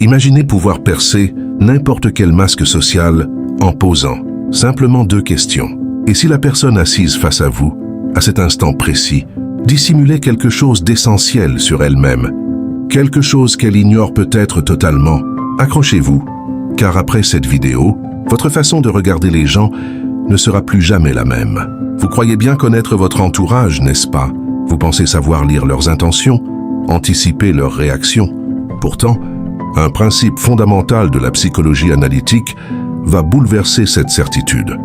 Imaginez pouvoir percer n'importe quel masque social en posant simplement 2 questions. Et si la personne assise face à vous, à cet instant précis, dissimulait quelque chose d'essentiel sur elle-même, quelque chose qu'elle ignore peut-être totalement, accrochez-vous, car après cette vidéo, votre façon de regarder les gens ne sera plus jamais la même. Vous croyez bien connaître votre entourage, n'est-ce pas? Vous pensez savoir lire leurs intentions, anticiper leurs réactions. Pourtant, un principe fondamental de la psychologie analytique va bouleverser cette certitude.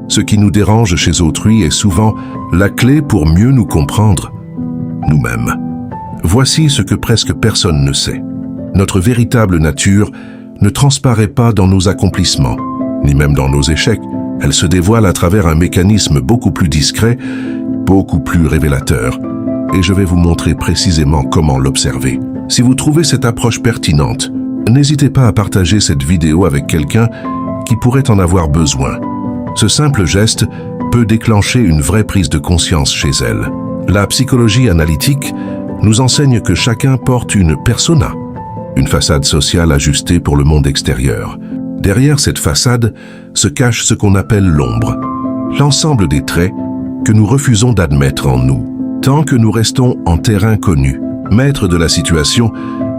Ce qui nous dérange chez autrui est souvent la clé pour mieux nous comprendre nous-mêmes. Voici ce que presque personne ne sait. Notre véritable nature ne transparaît pas dans nos accomplissements, ni même dans nos échecs. Elle se dévoile à travers un mécanisme beaucoup plus discret, beaucoup plus révélateur. Et je vais vous montrer précisément comment l'observer. Si vous trouvez cette approche pertinente, n'hésitez pas à partager cette vidéo avec quelqu'un qui pourrait en avoir besoin. Ce simple geste peut déclencher une vraie prise de conscience chez elle. La psychologie analytique nous enseigne que chacun porte une persona, une façade sociale ajustée pour le monde extérieur. Derrière cette façade se cache ce qu'on appelle l'ombre, l'ensemble des traits que nous refusons d'admettre en nous. Tant que nous restons en terrain connu, maître de la situation,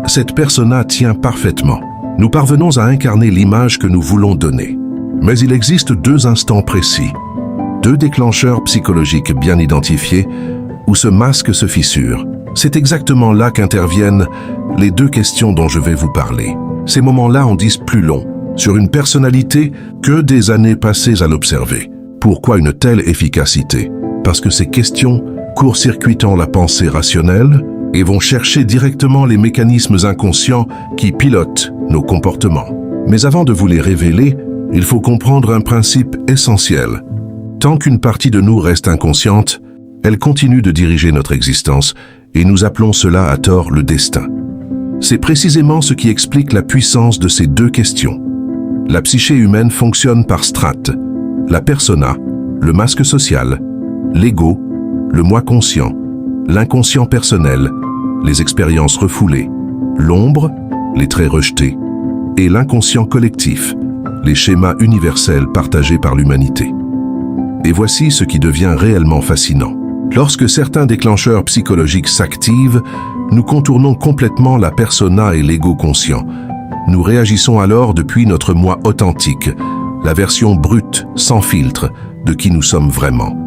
cette persona tient parfaitement. Nous parvenons à incarner l'image que nous voulons donner. Mais il existe 2 instants précis, 2 déclencheurs psychologiques bien identifiés où ce masque se fissure. C'est exactement là qu'interviennent les 2 questions dont je vais vous parler. Ces moments-là en disent plus long sur une personnalité que des années passées à l'observer. Pourquoi une telle efficacité? Parce que ces questions court-circuitant la pensée rationnelle et vont chercher directement les mécanismes inconscients qui pilotent nos comportements. Mais avant de vous les révéler, il faut comprendre un principe essentiel. Tant qu'une partie de nous reste inconsciente, elle continue de diriger notre existence et nous appelons cela à tort le destin. C'est précisément ce qui explique la puissance de ces 2 questions. La psyché humaine fonctionne par strates. La persona, le masque social, l'ego, le moi conscient, l'inconscient personnel, les expériences refoulées, l'ombre, les traits rejetés, et l'inconscient collectif, les schémas universels partagés par l'humanité. Et voici ce qui devient réellement fascinant. Lorsque certains déclencheurs psychologiques s'activent, nous contournons complètement la persona et l'ego conscient. Nous réagissons alors depuis notre moi authentique, la version brute, sans filtre, de qui nous sommes vraiment.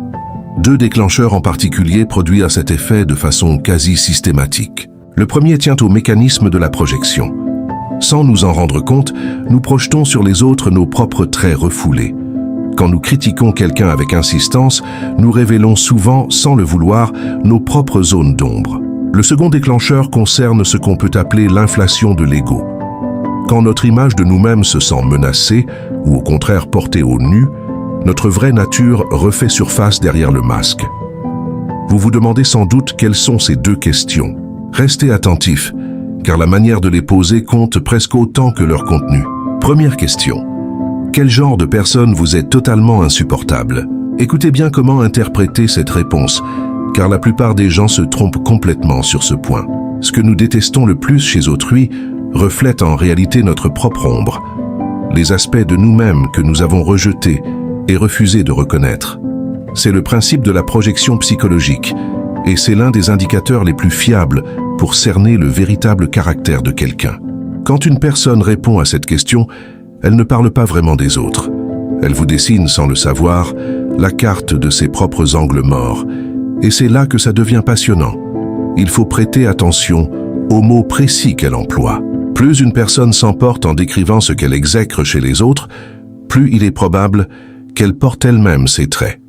2 déclencheurs en particulier produisent à cet effet de façon quasi systématique. Le premier tient au mécanisme de la projection. Sans nous en rendre compte, nous projetons sur les autres nos propres traits refoulés. Quand nous critiquons quelqu'un avec insistance, nous révélons souvent, sans le vouloir, nos propres zones d'ombre. Le second déclencheur concerne ce qu'on peut appeler l'inflation de l'ego. Quand notre image de nous-mêmes se sent menacée, ou au contraire portée au nu, notre vraie nature refait surface derrière le masque. Vous vous demandez sans doute quelles sont ces 2 questions. Restez attentifs, car la manière de les poser compte presque autant que leur contenu. Première question. Quel genre de personne vous est totalement insupportable? Écoutez bien comment interpréter cette réponse, car la plupart des gens se trompent complètement sur ce point. Ce que nous détestons le plus chez autrui reflète en réalité notre propre ombre, les aspects de nous-mêmes que nous avons rejetés et refusé de reconnaître. C'est le principe de la projection psychologique, et c'est l'un des indicateurs les plus fiables pour cerner le véritable caractère de quelqu'un. Quand une personne répond à cette question, elle ne parle pas vraiment des autres. Elle vous dessine, sans le savoir, la carte de ses propres angles morts, et c'est là que ça devient passionnant. Il faut prêter attention aux mots précis qu'elle emploie. Plus une personne s'emporte en décrivant ce qu'elle exècre chez les autres, plus il est probable qu'elle porte elle-même ses traits.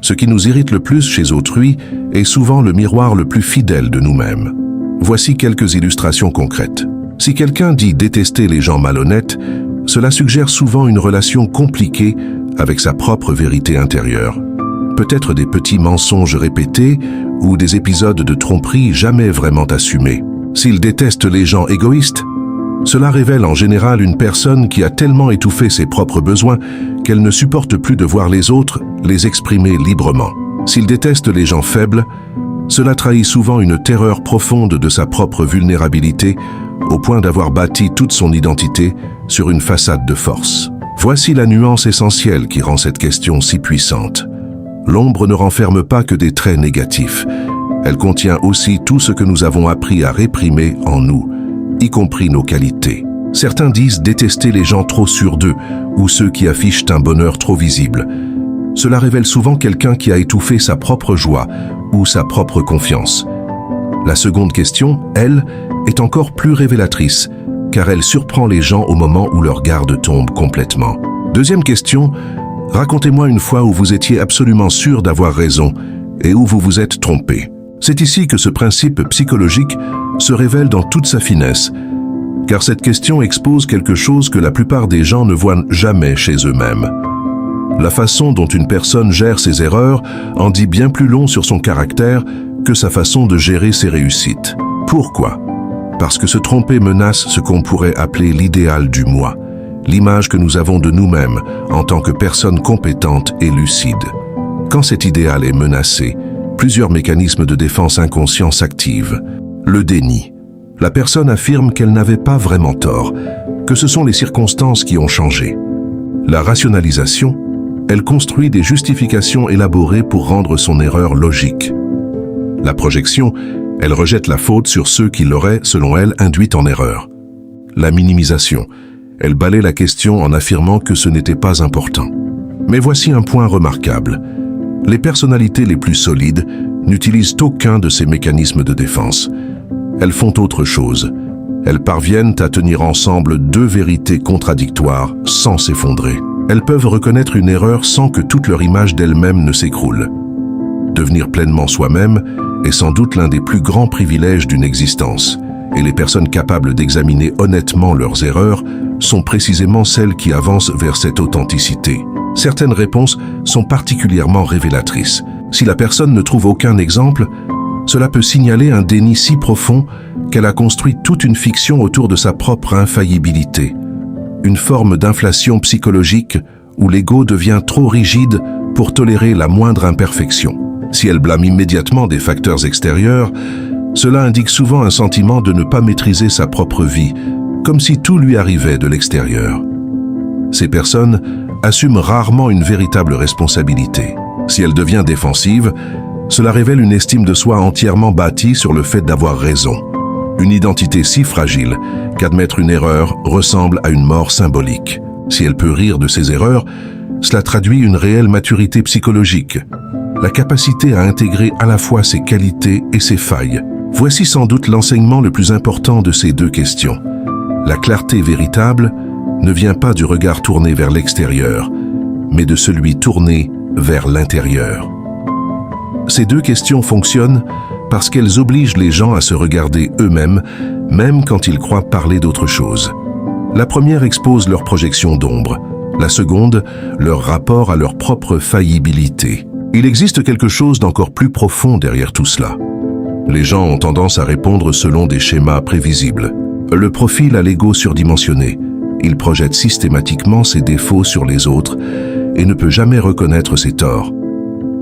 Ce qui nous irrite le plus chez autrui est souvent le miroir le plus fidèle de nous-mêmes. Voici quelques illustrations concrètes. Si quelqu'un dit détester les gens malhonnêtes, cela suggère souvent une relation compliquée avec sa propre vérité intérieure. Peut-être des petits mensonges répétés ou des épisodes de tromperie jamais vraiment assumés. S'il déteste les gens égoïstes, cela révèle en général une personne qui a tellement étouffé ses propres besoins qu'elle ne supporte plus de voir les autres les exprimer librement. S'il déteste les gens faibles, cela trahit souvent une terreur profonde de sa propre vulnérabilité au point d'avoir bâti toute son identité sur une façade de force. Voici la nuance essentielle qui rend cette question si puissante. L'ombre ne renferme pas que des traits négatifs. Elle contient aussi tout ce que nous avons appris à réprimer en nous, y compris nos qualités. Certains disent détester les gens trop sûrs d'eux ou ceux qui affichent un bonheur trop visible. Cela révèle souvent quelqu'un qui a étouffé sa propre joie ou sa propre confiance. La seconde question, elle, est encore plus révélatrice, car elle surprend les gens au moment où leur garde tombe complètement. Deuxième question, racontez-moi une fois où vous étiez absolument sûr d'avoir raison et où vous vous êtes trompé. C'est ici que ce principe psychologique se révèle dans toute sa finesse, car cette question expose quelque chose que la plupart des gens ne voient jamais chez eux-mêmes. La façon dont une personne gère ses erreurs en dit bien plus long sur son caractère que sa façon de gérer ses réussites. Pourquoi? Parce que se tromper menace ce qu'on pourrait appeler l'idéal du moi, l'image que nous avons de nous-mêmes en tant que personnes compétentes et lucides. Quand cet idéal est menacé, plusieurs mécanismes de défense inconscients s'activent. Le déni. La personne affirme qu'elle n'avait pas vraiment tort, que ce sont les circonstances qui ont changé. La rationalisation. Elle construit des justifications élaborées pour rendre son erreur logique. La projection. Elle rejette la faute sur ceux qui l'auraient, selon elle, induite en erreur. La minimisation. Elle balaie la question en affirmant que ce n'était pas important. Mais voici un point remarquable. Les personnalités les plus solides n'utilisent aucun de ces mécanismes de défense. Elles font autre chose. Elles parviennent à tenir ensemble deux vérités contradictoires sans s'effondrer. Elles peuvent reconnaître une erreur sans que toute leur image d'elles-mêmes ne s'écroule. Devenir pleinement soi-même est sans doute l'un des plus grands privilèges d'une existence, et les personnes capables d'examiner honnêtement leurs erreurs sont précisément celles qui avancent vers cette authenticité. Certaines réponses sont particulièrement révélatrices. Si la personne ne trouve aucun exemple, cela peut signaler un déni si profond qu'elle a construit toute une fiction autour de sa propre infaillibilité. Une forme d'inflation psychologique où l'ego devient trop rigide pour tolérer la moindre imperfection. Si elle blâme immédiatement des facteurs extérieurs, cela indique souvent un sentiment de ne pas maîtriser sa propre vie, comme si tout lui arrivait de l'extérieur. Ces personnes assument rarement une véritable responsabilité. Si elle devient défensive, cela révèle une estime de soi entièrement bâtie sur le fait d'avoir raison. Une identité si fragile qu'admettre une erreur ressemble à une mort symbolique. Si elle peut rire de ses erreurs, cela traduit une réelle maturité psychologique, la capacité à intégrer à la fois ses qualités et ses failles. Voici sans doute l'enseignement le plus important de ces deux questions. La clarté véritable ne vient pas du regard tourné vers l'extérieur, mais de celui tourné vers l'intérieur. Ces deux questions fonctionnent parce qu'elles obligent les gens à se regarder eux-mêmes, même quand ils croient parler d'autre chose. La première expose leur projection d'ombre, la seconde, leur rapport à leur propre faillibilité. Il existe quelque chose d'encore plus profond derrière tout cela. Les gens ont tendance à répondre selon des schémas prévisibles. Le profil a l'ego surdimensionné. Il projette systématiquement ses défauts sur les autres et ne peut jamais reconnaître ses torts.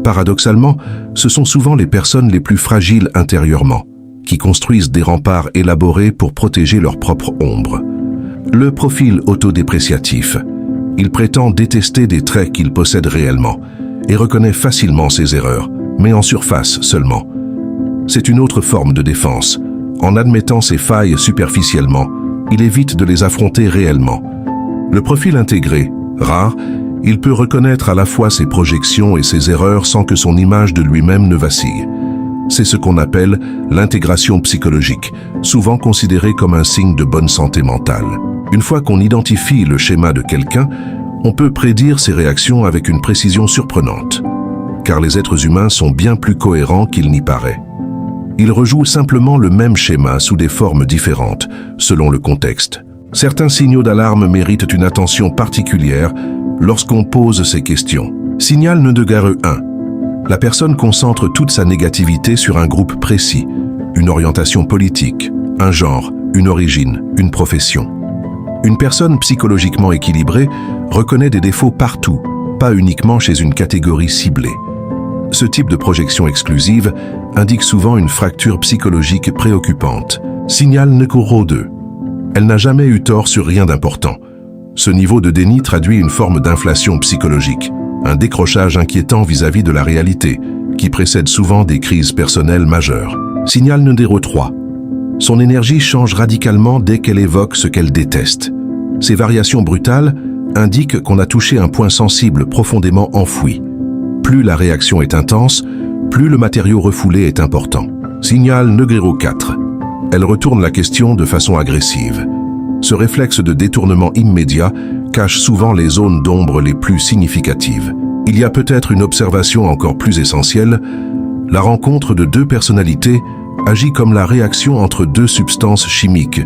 Paradoxalement, ce sont souvent les personnes les plus fragiles intérieurement, qui construisent des remparts élaborés pour protéger leur propre ombre. Le profil autodépréciatif. Il prétend détester des traits qu'il possède réellement et reconnaît facilement ses erreurs, mais en surface seulement. C'est une autre forme de défense. En admettant ses failles superficiellement, il évite de les affronter réellement. Le profil intégré, rare, il peut reconnaître à la fois ses projections et ses erreurs sans que son image de lui-même ne vacille. C'est ce qu'on appelle l'intégration psychologique, souvent considérée comme un signe de bonne santé mentale. Une fois qu'on identifie le schéma de quelqu'un, on peut prédire ses réactions avec une précision surprenante, car les êtres humains sont bien plus cohérents qu'il n'y paraît. Ils rejouent simplement le même schéma sous des formes différentes, selon le contexte. Certains signaux d'alarme méritent une attention particulière lorsqu'on pose ces questions. Signal de guerre 1. La personne concentre toute sa négativité sur un groupe précis, une orientation politique, un genre, une origine, une profession. Une personne psychologiquement équilibrée reconnaît des défauts partout, pas uniquement chez une catégorie ciblée. Ce type de projection exclusive indique souvent une fracture psychologique préoccupante. Signal numéro 2. Elle n'a jamais eu tort sur rien d'important. Ce niveau de déni traduit une forme d'inflation psychologique, un décrochage inquiétant vis-à-vis de la réalité, qui précède souvent des crises personnelles majeures. Signal numéro 3. Son énergie change radicalement dès qu'elle évoque ce qu'elle déteste. Ces variations brutales indiquent qu'on a touché un point sensible profondément enfoui. Plus la réaction est intense, plus le matériau refoulé est important. Signal numéro 4. Elle retourne la question de façon agressive. Ce réflexe de détournement immédiat cache souvent les zones d'ombre les plus significatives. Il y a peut-être une observation encore plus essentielle. La rencontre de deux personnalités agit comme la réaction entre deux substances chimiques.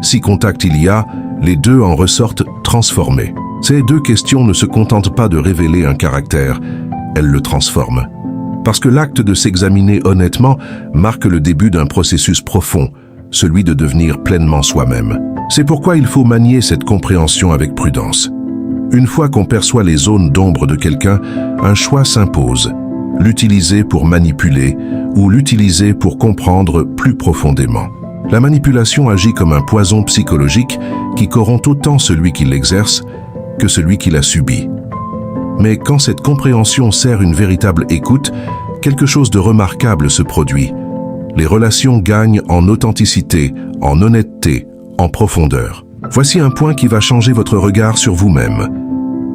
Si contact il y a, les deux en ressortent transformés. Ces deux questions ne se contentent pas de révéler un caractère, elles le transforment. Parce que l'acte de s'examiner honnêtement marque le début d'un processus profond, celui de devenir pleinement soi-même. C'est pourquoi il faut manier cette compréhension avec prudence. Une fois qu'on perçoit les zones d'ombre de quelqu'un, un choix s'impose. L'utiliser pour manipuler ou l'utiliser pour comprendre plus profondément. La manipulation agit comme un poison psychologique qui corrompt autant celui qui l'exerce que celui qui l'a subi. Mais quand cette compréhension sert une véritable écoute, quelque chose de remarquable se produit. Les relations gagnent en authenticité, en honnêteté, en profondeur. Voici un point qui va changer votre regard sur vous-même.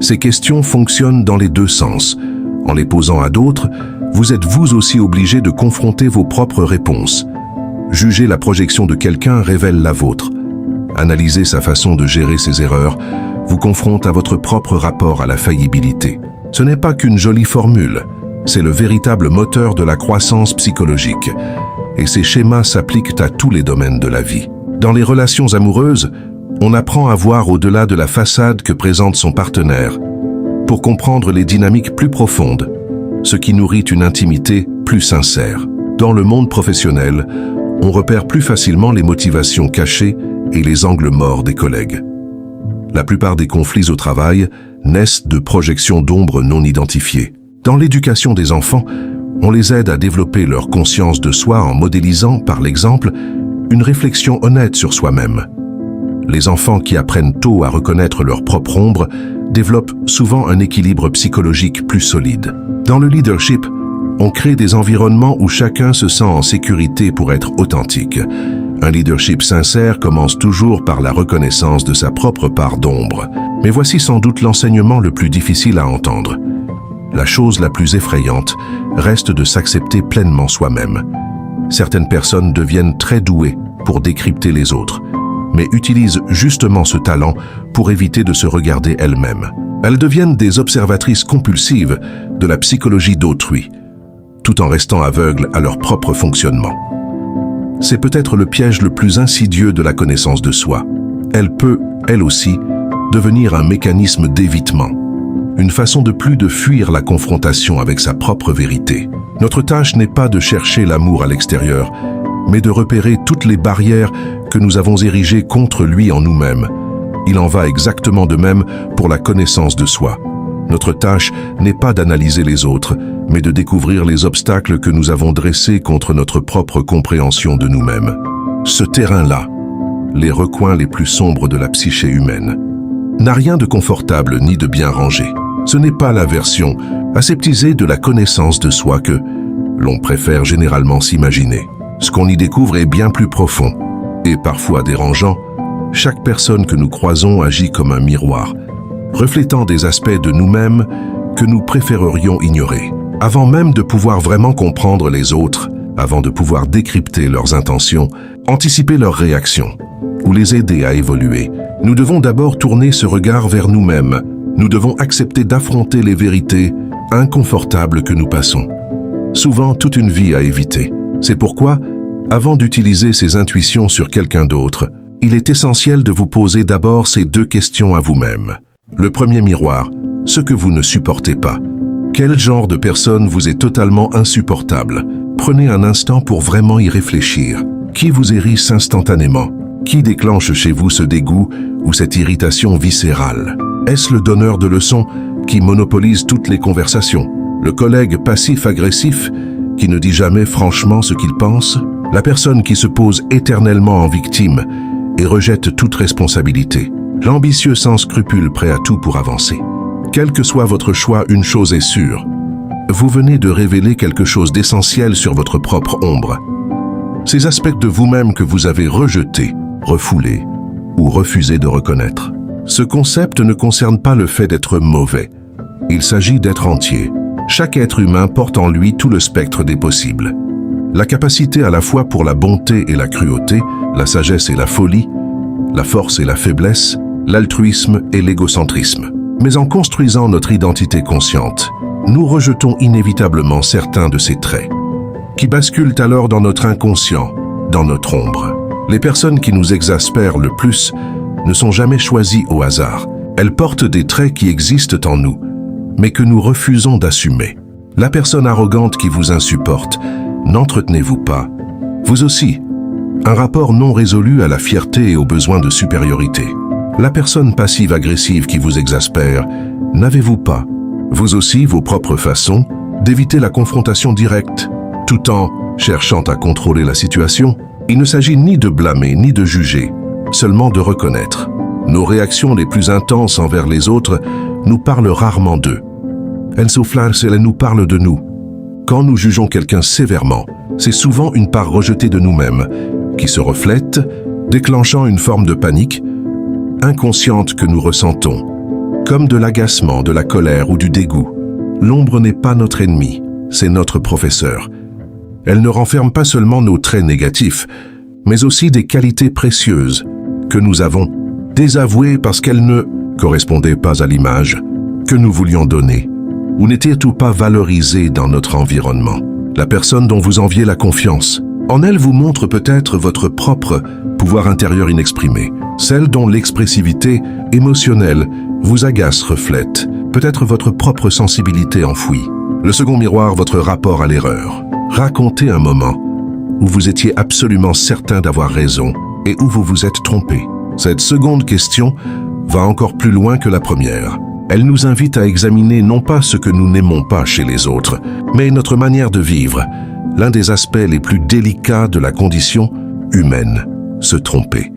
Ces questions fonctionnent dans les deux sens. En les posant à d'autres, vous êtes vous aussi obligé de confronter vos propres réponses. Juger la projection de quelqu'un révèle la vôtre. Analyser sa façon de gérer ses erreurs vous confronte à votre propre rapport à la faillibilité. Ce n'est pas qu'une jolie formule, c'est le véritable moteur de la croissance psychologique. Et ces schémas s'appliquent à tous les domaines de la vie. Dans les relations amoureuses, on apprend à voir au-delà de la façade que présente son partenaire, pour comprendre les dynamiques plus profondes, ce qui nourrit une intimité plus sincère. Dans le monde professionnel, on repère plus facilement les motivations cachées et les angles morts des collègues. La plupart des conflits au travail naissent de projections d'ombre non identifiées. Dans l'éducation des enfants, on les aide à développer leur conscience de soi en modélisant, par l'exemple, une réflexion honnête sur soi-même. Les enfants qui apprennent tôt à reconnaître leur propre ombre développent souvent un équilibre psychologique plus solide. Dans le leadership, on crée des environnements où chacun se sent en sécurité pour être authentique. Un leadership sincère commence toujours par la reconnaissance de sa propre part d'ombre. Mais voici sans doute l'enseignement le plus difficile à entendre. La chose la plus effrayante reste de s'accepter pleinement soi-même. Certaines personnes deviennent très douées pour décrypter les autres, mais utilisent justement ce talent pour éviter de se regarder elles-mêmes. Elles deviennent des observatrices compulsives de la psychologie d'autrui, tout en restant aveugles à leur propre fonctionnement. C'est peut-être le piège le plus insidieux de la connaissance de soi. Elle peut, elle aussi, devenir un mécanisme d'évitement, une façon de plus de fuir la confrontation avec sa propre vérité. Notre tâche n'est pas de chercher l'amour à l'extérieur, mais de repérer toutes les barrières que nous avons érigées contre lui en nous-mêmes. Il en va exactement de même pour la connaissance de soi. Notre tâche n'est pas d'analyser les autres, mais de découvrir les obstacles que nous avons dressés contre notre propre compréhension de nous-mêmes. Ce terrain-là, les recoins les plus sombres de la psyché humaine, n'a rien de confortable ni de bien rangé. Ce n'est pas la version aseptisée de la connaissance de soi que l'on préfère généralement s'imaginer. Ce qu'on y découvre est bien plus profond et parfois dérangeant. Chaque personne que nous croisons agit comme un miroir, reflétant des aspects de nous-mêmes que nous préférerions ignorer. Avant même de pouvoir vraiment comprendre les autres, avant de pouvoir décrypter leurs intentions, anticiper leurs réactions ou les aider à évoluer, nous devons d'abord tourner ce regard vers nous-mêmes. Nous devons accepter d'affronter les vérités inconfortables que nous passons. Souvent toute une vie à éviter. C'est pourquoi, avant d'utiliser ces intuitions sur quelqu'un d'autre, il est essentiel de vous poser d'abord ces deux questions à vous-même. Le premier miroir, ce que vous ne supportez pas. Quel genre de personne vous est totalement insupportable? Prenez un instant pour vraiment y réfléchir. Qui vous hérisse instantanément? Qui déclenche chez vous ce dégoût ou cette irritation viscérale? Est-ce le donneur de leçons qui monopolise toutes les conversations? Le collègue passif-agressif qui ne dit jamais franchement ce qu'il pense? La personne qui se pose éternellement en victime et rejette toute responsabilité. L'ambitieux sans scrupule prêt à tout pour avancer. Quel que soit votre choix, une chose est sûre. Vous venez de révéler quelque chose d'essentiel sur votre propre ombre. Ces aspects de vous-même que vous avez rejetés, refoulés ou refusé de reconnaître. Ce concept ne concerne pas le fait d'être mauvais. Il s'agit d'être entier. Chaque être humain porte en lui tout le spectre des possibles. La capacité à la fois pour la bonté et la cruauté, la sagesse et la folie, la force et la faiblesse, l'altruisme et l'égocentrisme. Mais en construisant notre identité consciente, nous rejetons inévitablement certains de ces traits, qui basculent alors dans notre inconscient, dans notre ombre. Les personnes qui nous exaspèrent le plus ne sont jamais choisies au hasard. Elles portent des traits qui existent en nous, mais que nous refusons d'assumer. La personne arrogante qui vous insupporte, n'entretenez-vous pas. Vous aussi, un rapport non résolu à la fierté et au besoin de supériorité. La personne passive-agressive qui vous exaspère, n'avez-vous pas, vous aussi, vos propres façons d'éviter la confrontation directe, tout en cherchant à contrôler la situation? Il ne s'agit ni de blâmer ni de juger, seulement de reconnaître. Nos réactions les plus intenses envers les autres nous parlent rarement d'eux. Elles nous parlent de nous. Quand nous jugeons quelqu'un sévèrement, c'est souvent une part rejetée de nous-mêmes qui se reflète, déclenchant une forme de panique inconsciente que nous ressentons, comme de l'agacement, de la colère ou du dégoût. L'ombre n'est pas notre ennemi, c'est notre professeur. Elle ne renferme pas seulement nos traits négatifs, mais aussi des qualités précieuses que nous avons désavouées parce qu'elles ne correspondaient pas à l'image que nous voulions donner ou n'étaient tout pas valorisées dans notre environnement. La personne dont vous enviez la confiance, en elle vous montre peut-être votre propre pouvoir intérieur inexprimé. Celle dont l'expressivité émotionnelle vous agace reflète peut-être votre propre sensibilité enfouie. Le second miroir, votre rapport à l'erreur. Racontez un moment où vous étiez absolument certain d'avoir raison et où vous vous êtes trompé. Cette seconde question va encore plus loin que la première. Elle nous invite à examiner non pas ce que nous n'aimons pas chez les autres, mais notre manière de vivre, l'un des aspects les plus délicats de la condition humaine, se tromper.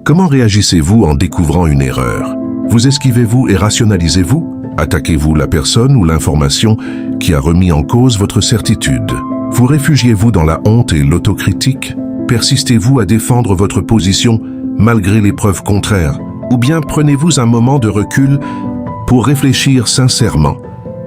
Comment réagissez-vous en découvrant une erreur? Vous esquivez-vous et rationalisez-vous? Attaquez-vous la personne ou l'information qui a remis en cause votre certitude? Vous réfugiez-vous dans la honte et l'autocritique? Persistez-vous à défendre votre position malgré les preuves contraires? Ou bien prenez-vous un moment de recul pour réfléchir sincèrement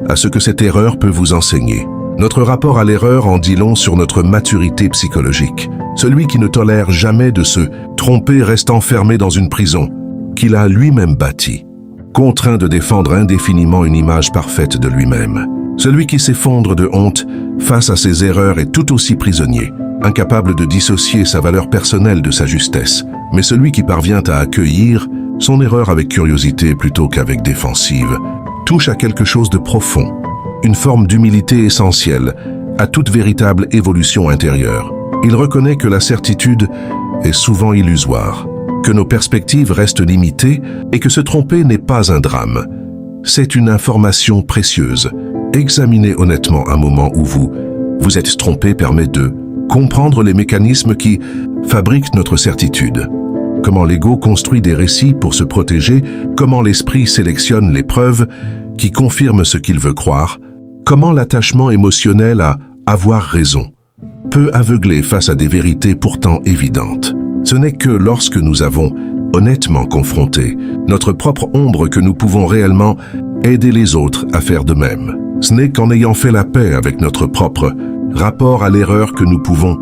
à ce que cette erreur peut vous enseigner? Notre rapport à l'erreur en dit long sur notre maturité psychologique. Celui qui ne tolère jamais de se tromper reste enfermé dans une prison qu'il a lui-même bâtie, contraint de défendre indéfiniment une image parfaite de lui-même. Celui qui s'effondre de honte face à ses erreurs est tout aussi prisonnier, incapable de dissocier sa valeur personnelle de sa justesse. Mais celui qui parvient à accueillir son erreur avec curiosité plutôt qu'avec défensive touche à quelque chose de profond, une forme d'humilité essentielle à toute véritable évolution intérieure. Il reconnaît que la certitude est souvent illusoire, que nos perspectives restent limitées et que se tromper n'est pas un drame. C'est une information précieuse. Examinez honnêtement un moment où vous êtes trompé permet de comprendre les mécanismes qui fabriquent notre certitude. Comment l'ego construit des récits pour se protéger, comment l'esprit sélectionne les preuves qui confirment ce qu'il veut croire, comment l'attachement émotionnel à avoir raison peut aveugler face à des vérités pourtant évidentes. Ce n'est que lorsque nous avons honnêtement confronté notre propre ombre que nous pouvons réellement aider les autres à faire de même. Ce n'est qu'en ayant fait la paix avec notre propre rapport à l'erreur que nous pouvons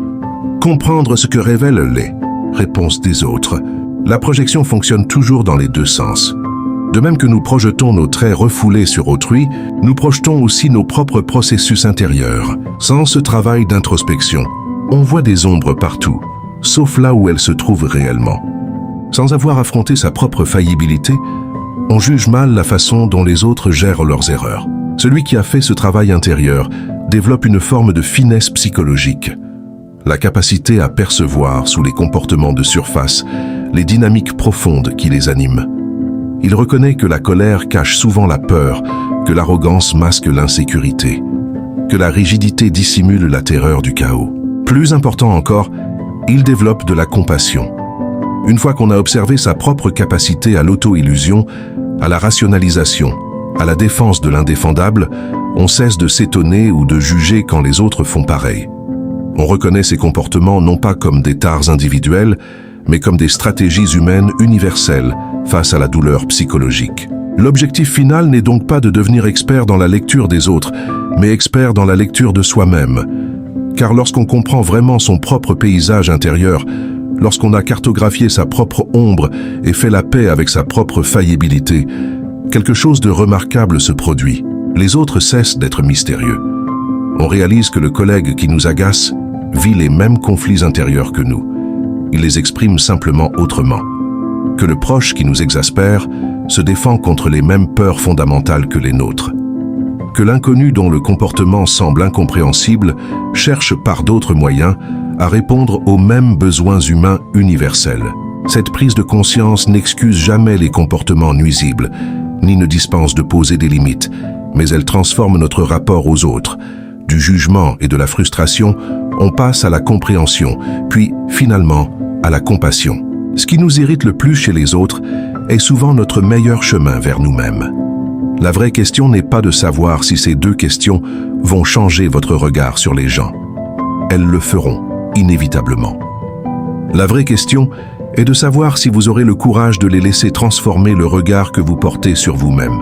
comprendre ce que révèlent les réponses des autres. La projection fonctionne toujours dans les deux sens. De même que nous projetons nos traits refoulés sur autrui, nous projetons aussi nos propres processus intérieurs. Sans ce travail d'introspection, on voit des ombres partout, sauf là où elles se trouvent réellement. Sans avoir affronté sa propre faillibilité, on juge mal la façon dont les autres gèrent leurs erreurs. Celui qui a fait ce travail intérieur développe une forme de finesse psychologique, la capacité à percevoir sous les comportements de surface les dynamiques profondes qui les animent. Il reconnaît que la colère cache souvent la peur, que l'arrogance masque l'insécurité, que la rigidité dissimule la terreur du chaos. Plus important encore, il développe de la compassion. Une fois qu'on a observé sa propre capacité à l'auto-illusion, à la rationalisation, à la défense de l'indéfendable, on cesse de s'étonner ou de juger quand les autres font pareil. On reconnaît ces comportements non pas comme des tares individuelles, mais comme des stratégies humaines universelles face à la douleur psychologique. L'objectif final n'est donc pas de devenir expert dans la lecture des autres, mais expert dans la lecture de soi-même. Car lorsqu'on comprend vraiment son propre paysage intérieur, lorsqu'on a cartographié sa propre ombre et fait la paix avec sa propre faillibilité, quelque chose de remarquable se produit. Les autres cessent d'être mystérieux. On réalise que le collègue qui nous agace vit les mêmes conflits intérieurs que nous. Il les exprime simplement autrement. Que le proche qui nous exaspère se défend contre les mêmes peurs fondamentales que les nôtres. Que l'inconnu dont le comportement semble incompréhensible cherche par d'autres moyens à répondre aux mêmes besoins humains universels. Cette prise de conscience n'excuse jamais les comportements nuisibles, ni ne dispense de poser des limites, mais elle transforme notre rapport aux autres. Du jugement et de la frustration, on passe à la compréhension, puis finalement à la compassion. Ce qui nous irrite le plus chez les autres est souvent notre meilleur chemin vers nous-mêmes. La vraie question n'est pas de savoir si ces deux questions vont changer votre regard sur les gens. Elles le feront, inévitablement. La vraie question est de savoir si vous aurez le courage de les laisser transformer le regard que vous portez sur vous-même.